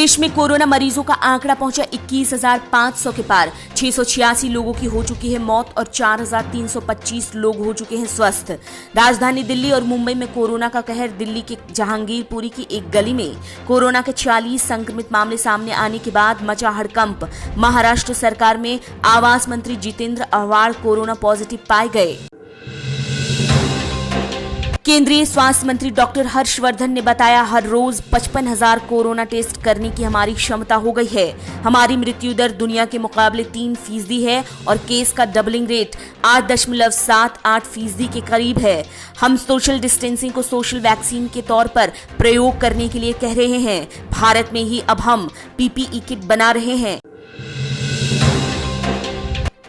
देश में कोरोना मरीजों का आंकड़ा पहुंचा 21,500 के पार। 686 लोगों की हो चुकी है मौत और 4,325 लोग हो चुके हैं स्वस्थ। राजधानी दिल्ली और मुंबई में कोरोना का कहर। दिल्ली के जहांगीरपुरी की एक गली में कोरोना के 40 संक्रमित मामले सामने आने के बाद मचा हड़कंप। महाराष्ट्र सरकार में आवास मंत्री जितेंद्र आव्हाड कोरोना पॉजिटिव पाए गए। केंद्रीय स्वास्थ्य मंत्री डॉक्टर हर्षवर्धन ने बताया, हर रोज 55,000 कोरोना टेस्ट करने की हमारी क्षमता हो गई है। हमारी मृत्यु दर दुनिया के मुकाबले 3% है और केस का डबलिंग रेट 8.78% के करीब है। हम सोशल डिस्टेंसिंग को सोशल वैक्सीन के तौर पर प्रयोग करने के लिए कह रहे हैं। भारत में ही अब हम PPE किट बना रहे हैं।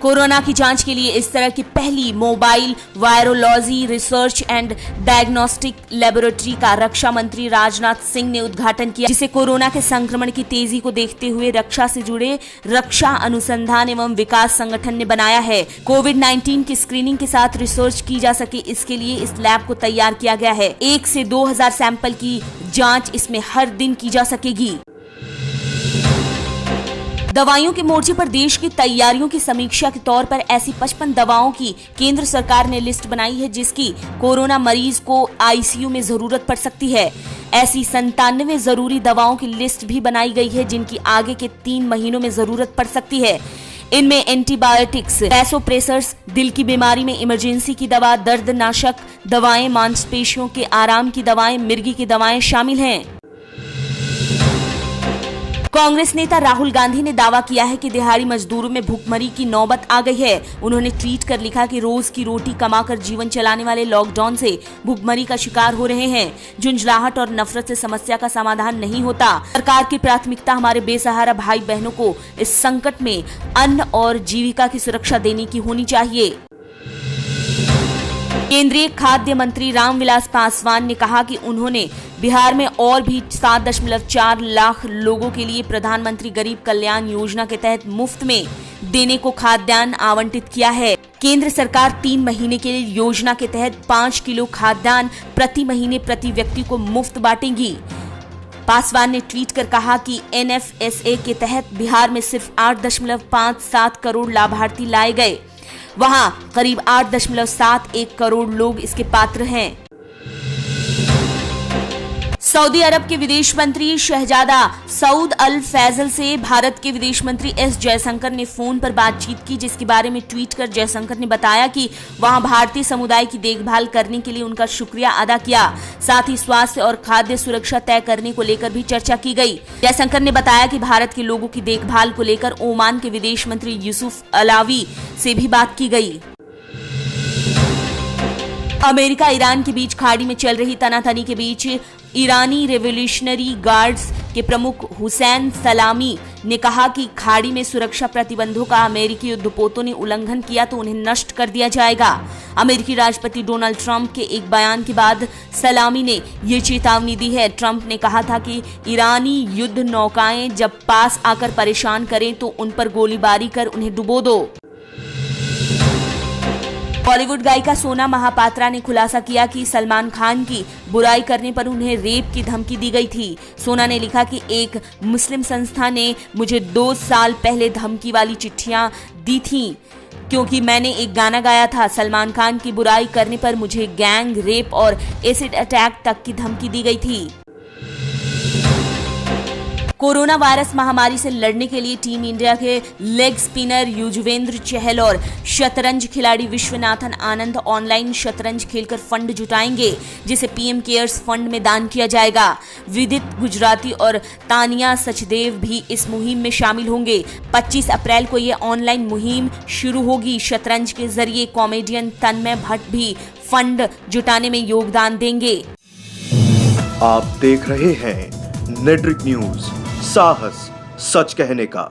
कोरोना की जांच के लिए इस तरह की पहली mobile virology research and diagnostic laboratory का रक्षा मंत्री राजनाथ सिंह ने उद्घाटन किया, जिसे कोरोना के संक्रमण की तेजी को देखते हुए रक्षा से जुड़े रक्षा अनुसंधान एवं विकास संगठन ने बनाया है। कोविड-19 की स्क्रीनिंग के साथ रिसर्च की जा सके, इसके लिए इस लैब को तैयार किया गया है। 1 से 2,000 सैंपल की जाँच इसमें हर दिन की जा सकेगी। दवाइयों के मोर्चे पर देश की तैयारियों की समीक्षा के तौर पर ऐसी 55 दवाओं की केंद्र सरकार ने लिस्ट बनाई है, जिसकी कोरोना मरीज को ICU में जरूरत पड़ सकती है। ऐसी 97 जरूरी दवाओं की लिस्ट भी बनाई गई है, जिनकी आगे के 3 महीनों में जरूरत पड़ सकती है। इनमें एंटीबायोटिक्स, वैसोप्रेसर्स, दिल की बीमारी में इमरजेंसी की दवा, दर्दनाशक दवाएं, मांसपेशियों के आराम की दवाएं, मिर्गी की दवाएं शामिल हैं। कांग्रेस नेता राहुल गांधी ने दावा किया है कि दिहाड़ी मजदूरों में भूखमरी की नौबत आ गई है। उन्होंने ट्वीट कर लिखा कि रोज की रोटी कमाकर जीवन चलाने वाले लॉकडाउन से भूखमरी का शिकार हो रहे हैं। झुंझलाहट और नफरत से समस्या का समाधान नहीं होता। सरकार की प्राथमिकता हमारे बेसहारा भाई बहनों को इस संकट में अन्न और जीविका की सुरक्षा देने की होनी चाहिए। केंद्रीय खाद्य मंत्री रामविलास पासवान ने कहा कि उन्होंने बिहार में और भी 7.4 लाख लोगों के लिए प्रधानमंत्री गरीब कल्याण योजना के तहत मुफ्त में देने को खाद्यान्न आवंटित किया है। केंद्र सरकार 3 महीने के लिए योजना के तहत 5 किलो खाद्यान्न प्रति महीने प्रति व्यक्ति को मुफ्त बांटेगी। पासवान ने ट्वीट कर कहा कि NFSA के तहत बिहार में सिर्फ 8.57 करोड़ लाभार्थी लाए गए। वहां करीब 8.71 करोड़ लोग इसके पात्र हैं। सऊदी अरब के विदेश मंत्री शहजादा सऊद अल फैजल से भारत के विदेश मंत्री S जयशंकर ने फोन पर बातचीत की, जिसके बारे में ट्वीट कर जयशंकर ने बताया कि वहां भारतीय समुदाय की देखभाल करने के लिए उनका शुक्रिया अदा किया। साथ ही स्वास्थ्य और खाद्य सुरक्षा तय करने को लेकर भी चर्चा की गई। जयशंकर ने बताया कि भारत के लोगों की देखभाल को लेकर ओमान के विदेश मंत्री यूसुफ अलावी से भी बात की गई। अमेरिका ईरान के बीच खाड़ी में चल रही तनातनी के बीच ईरानी रेवोल्यूशनरी गार्ड्स के प्रमुख हुसैन सलामी ने कहा कि खाड़ी में सुरक्षा प्रतिबंधों का अमेरिकी युद्धपोतों ने उल्लंघन किया तो उन्हें नष्ट कर दिया जाएगा। अमेरिकी राष्ट्रपति डोनाल्ड ट्रंप के एक बयान के बाद सलामी ने ये चेतावनी दी है। ट्रंप ने कहा था कि ईरानी युद्ध नौकाएं जब पास आकर परेशान करें तो उन पर गोलीबारी कर उन्हें डुबो दो। बॉलीवुड गायिका सोना महापात्रा ने खुलासा किया कि सलमान खान की बुराई करने पर उन्हें रेप की धमकी दी गई थी। सोना ने लिखा कि एक मुस्लिम संस्था ने मुझे 2 साल पहले धमकी वाली चिट्ठियां दी थीं, क्योंकि मैंने एक गाना गाया था। सलमान खान की बुराई करने पर मुझे गैंग रेप और एसिड अटैक तक की धमकी दी गई थी। कोरोना वायरस महामारी से लड़ने के लिए टीम इंडिया के लेग स्पिनर युजवेंद्र चहल और शतरंज खिलाड़ी विश्वनाथन आनंद ऑनलाइन शतरंज खेलकर फंड जुटाएंगे, जिसे PM केयर्स फंड में दान किया जाएगा। विदित गुजराती और तानिया सचदेव भी इस मुहिम में शामिल होंगे। 25 अप्रैल को ये ऑनलाइन मुहिम शुरू होगी। शतरंज के जरिए कॉमेडियन तन्मय भट्ट भी फंड जुटाने में योगदान देंगे। आप देख रहे हैं नेट्रिक न्यूज, साहस सच कहने का।